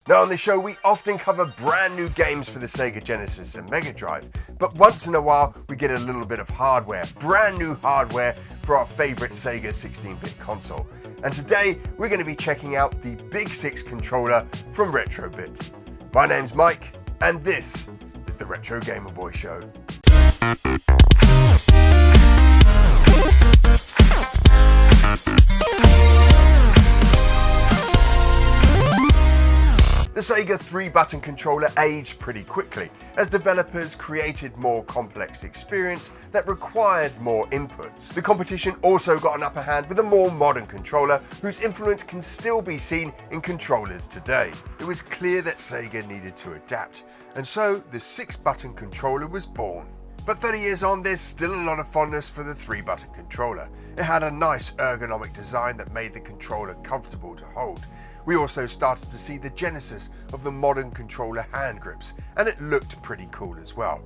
Now on the show we often cover brand new games for the Sega Genesis and Mega Drive, but once in a while we get a little bit of hardware, brand new hardware for our favourite Sega 16-bit console. And today we're going to be checking out the Big6 controller from 𝗵𝗺𝗶𝗴. My name's Mike, and this is the Retro Gamer Boy Show. The Sega 3-button controller aged pretty quickly as developers created more complex experience that required more inputs. The competition also got an upper hand with a more modern controller whose influence can still be seen in controllers today. It was clear that Sega needed to adapt, and so the 6-button controller was born. But 30 years on, there's still a lot of fondness for the 3-button controller. It had a nice ergonomic design that made the controller comfortable to hold. We also started to see the genesis of the modern controller hand grips, and it looked pretty cool as well.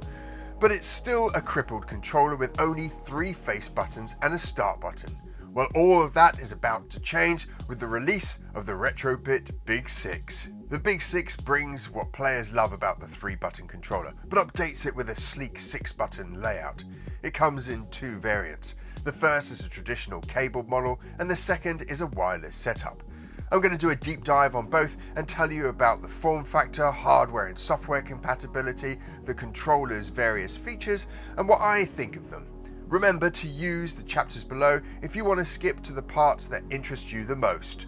But it's still a crippled controller with only 3 face buttons and a start button. Well, all of that is about to change with the release of the 𝗵𝗺𝗶𝗴 Big6. The Big6 brings what players love about the 3-button controller, but updates it with a sleek 6-button layout. It comes in 2 variants. The first is a traditional cabled model, and the second is a wireless setup. I'm going to do a deep dive on both and tell you about the form factor, hardware and software compatibility, the controller's various features, and what I think of them. Remember to use the chapters below if you want to skip to the parts that interest you the most.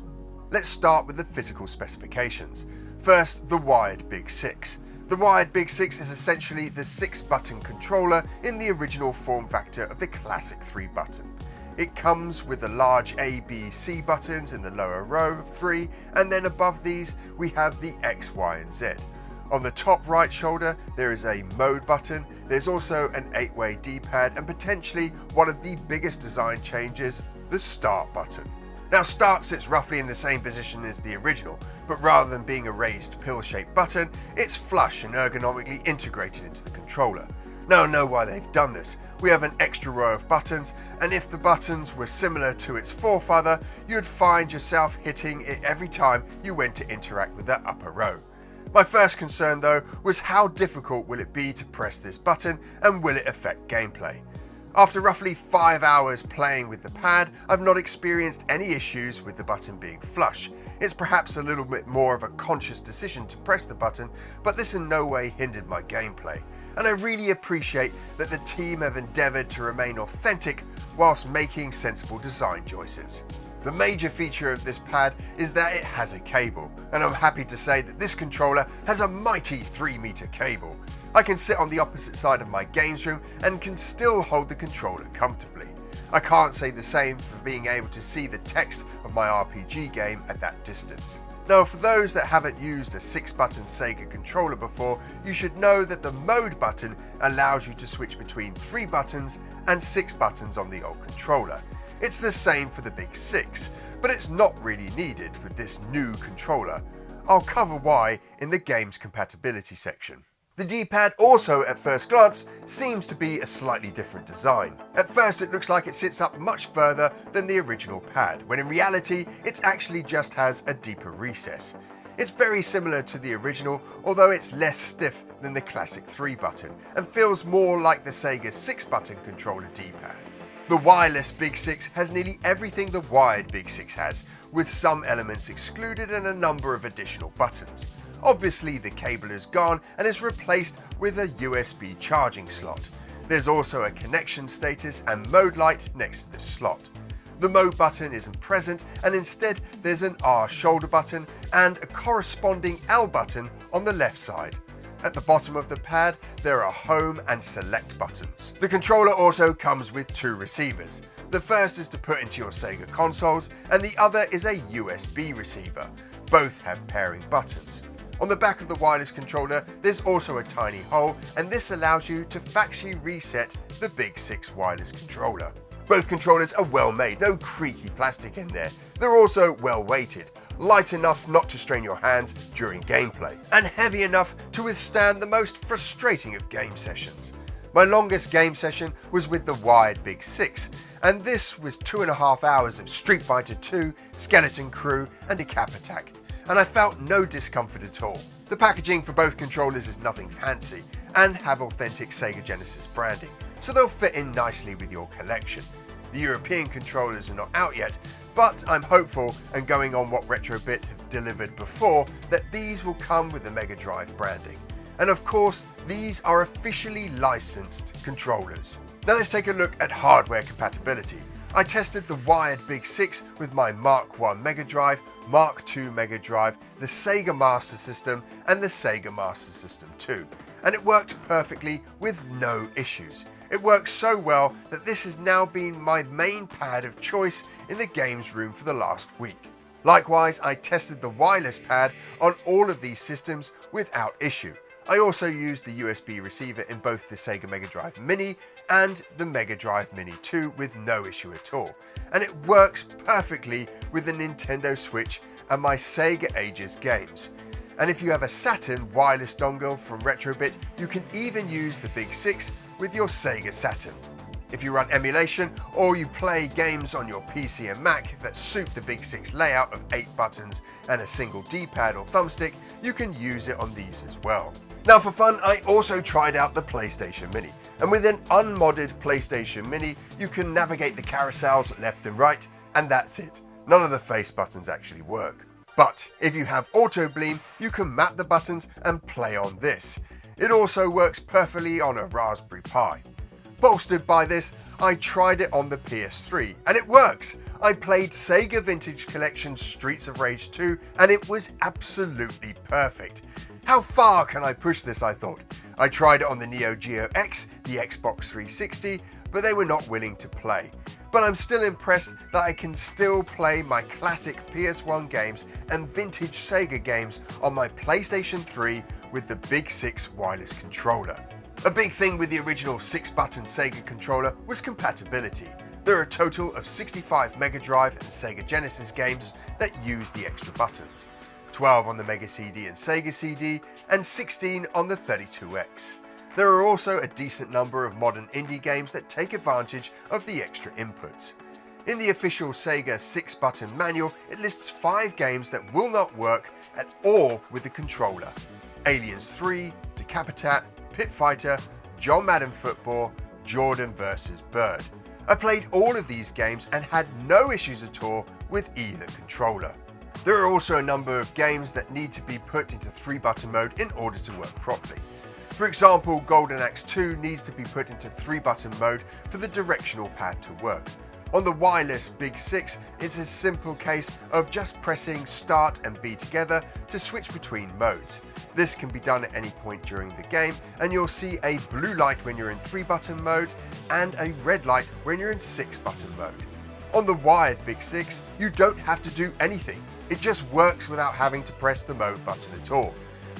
Let's start with the physical specifications. First, the wired Big6. The wired Big6 is essentially the 6-button controller in the original form factor of the classic 3-button. It comes with the large A, B, C buttons in the lower row of 3, and then above these we have the X, Y and Z. On the top right shoulder there is a mode button, there's also an 8-way D-pad and potentially one of the biggest design changes, the start button. Now start sits roughly in the same position as the original, but rather than being a raised pill-shaped button, it's flush and ergonomically integrated into the controller. Now I know why they've done this. We have an extra row of buttons, and if the buttons were similar to its forefather, you'd find yourself hitting it every time you went to interact with that upper row. My first concern though was how difficult will it be to press this button, and will it affect gameplay? After roughly 5 hours playing with the pad, I've not experienced any issues with the button being flush. It's perhaps a little bit more of a conscious decision to press the button, but this in no way hindered my gameplay. And I really appreciate that the team have endeavoured to remain authentic whilst making sensible design choices. The major feature of this pad is that it has a cable, and I'm happy to say that this controller has a mighty 3-meter cable. I can sit on the opposite side of my games room and can still hold the controller comfortably. I can't say the same for being able to see the text of my RPG game at that distance. Now for those that haven't used a 6-button Sega controller before, you should know that the mode button allows you to switch between 3 buttons and 6 buttons on the old controller. It's the same for the Big6, but it's not really needed with this new controller. I'll cover why in the game's compatibility section. The D-pad also at first glance seems to be a slightly different design. At first it looks like it sits up much further than the original pad, when in reality it actually just has a deeper recess. It's very similar to the original, although it's less stiff than the classic 3-button and feels more like the Sega 6-button controller D-pad. The wireless Big6 has nearly everything the wired Big6 has, with some elements excluded and a number of additional buttons. Obviously the cable is gone and is replaced with a USB charging slot. There's also a connection status and mode light next to this slot. The mode button isn't present, and instead there's an R shoulder button and a corresponding L button on the left side. At the bottom of the pad there are home and select buttons. The controller also comes with 2 receivers. The first is to put into your Sega consoles and the other is a USB receiver. Both have pairing buttons. On the back of the wireless controller there's also a tiny hole, and this allows you to factory reset the Big6 wireless controller. Both controllers are well made, no creaky plastic in there. They're also well weighted, light enough not to strain your hands during gameplay, and heavy enough to withstand the most frustrating of game sessions. My longest game session was with the wired Big6, and this was 2.5 hours of Street Fighter 2, Skeleton Crew and a Cap Attack. and I felt no discomfort at all. The packaging for both controllers is nothing fancy and have authentic Sega Genesis branding, so they'll fit in nicely with your collection. The European controllers are not out yet, but I'm hopeful, and going on what 𝗴𝗺𝗶𝗴 have delivered before, that these will come with the Mega Drive branding. And of course, these are officially licensed controllers. Now let's take a look at hardware compatibility. I tested the wired Big6 with my Mark I Mega Drive, Mark II Mega Drive, the Sega Master System and the Sega Master System 2, and it worked perfectly with no issues. It works so well that this has now been my main pad of choice in the games room for the last week. Likewise, I tested the wireless pad on all of these systems without issue. I also used the USB receiver in both the Sega Mega Drive Mini and the Mega Drive Mini 2 with no issue at all, and it works perfectly with the Nintendo Switch and my Sega Ages games. And if you have a Saturn wireless dongle from 𝗴𝗺𝗶𝗴, you can even use the Big6 with your Sega Saturn. If you run emulation or you play games on your PC and Mac that suit the Big6 layout of 8 buttons and a single D-pad or thumbstick, you can use it on these as well. Now for fun, I also tried out the PlayStation Mini, and with an unmodded PlayStation Mini, you can navigate the carousels left and right, and that's it. None of the face buttons actually work. But if you have Auto Bleem, you can map the buttons and play on this. It also works perfectly on a Raspberry Pi. Bolstered by this, I tried it on the PS3, and it works! I played Sega Vintage Collection Streets of Rage 2, and it was absolutely perfect. How far can I push this, I thought. I tried it on the 𝗫𝗂𝗎𝗃, the Xbox 360, but they were not willing to play. But I'm still impressed that I can still play my classic PS1 games and vintage Sega games on my PlayStation 3 with the Big6 wireless controller. A big thing with the original 6-button Sega controller was compatibility. There are a total of 65 Mega Drive and Sega Genesis games that use the extra buttons. 12 on the Mega CD and Sega CD, and 16 on the 32X. There are also a decent number of modern indie games that take advantage of the extra inputs. In the official Sega 6-button manual, it lists 5 games that will not work at all with the controller. Aliens 3, 𝗬𝗏𝗏𝗏, Pit Fighter, John Madden Football, Jordan vs. Bird. I played all of these games and had no issues at all with either controller. There are also a number of games that need to be put into 3-button mode in order to work properly. For example, Golden Axe 2 needs to be put into 3-button mode for the directional pad to work. On the wireless Big6, it's a simple case of just pressing Start and B together to switch between modes. This can be done at any point during the game, and you'll see a blue light when you're in 3-button mode and a red light when you're in 6-button mode. On the wired Big6, you don't have to do anything. It just works without having to press the mode button at all.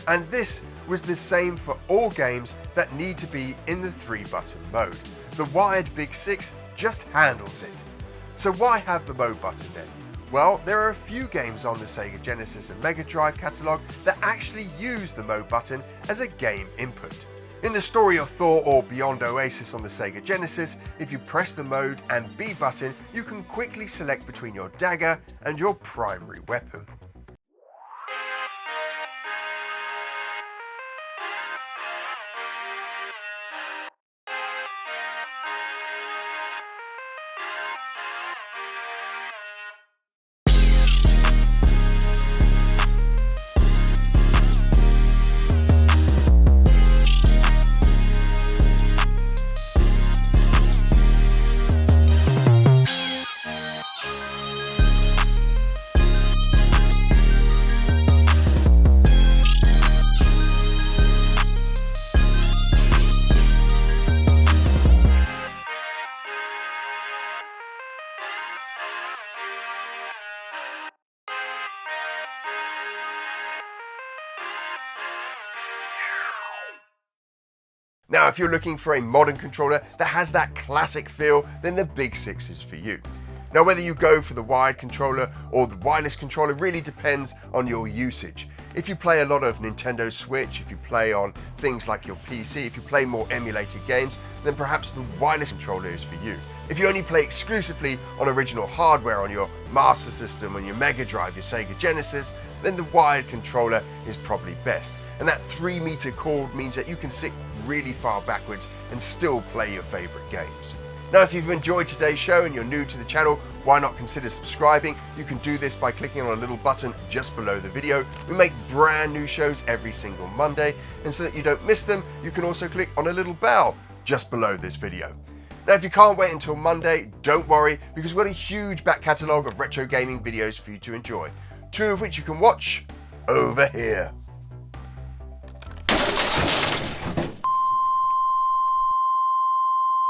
And this was the same for all games that need to be in the 3-button mode. The wired Big6 just handles it. So why have the mode button then? Well, there are a few games on the Sega Genesis and Mega Drive catalogue that actually use the mode button as a game input. In the story of 𝗵𝗺𝗶𝗴 or Beyond Oasis on the Sega Genesis, if you press the mode and B button, you can quickly select between your dagger and your primary weapon. Now, if you're looking for a modern controller that has that classic feel, then the Big6 is for you. Now, whether you go for the wired controller or the wireless controller really depends on your usage. If you play a lot of Nintendo Switch, if you play on things like your PC, if you play more emulated games, then perhaps the wireless controller is for you. If you only play exclusively on original hardware, on your Master System, on your Mega Drive, your Sega Genesis, then the wired controller is probably best. And that 3-meter cord means that you can sit really far backwards and still play your favorite games. Now, if you've enjoyed today's show and you're new to the channel, why not consider subscribing? You can do this by clicking on a little button just below the video. We make brand new shows every single Monday, and so that you don't miss them, you can also click on a little bell just below this video. Now, if you can't wait until Monday, don't worry, because we've got a huge back catalogue of retro gaming videos for you to enjoy, 2 of which you can watch over here.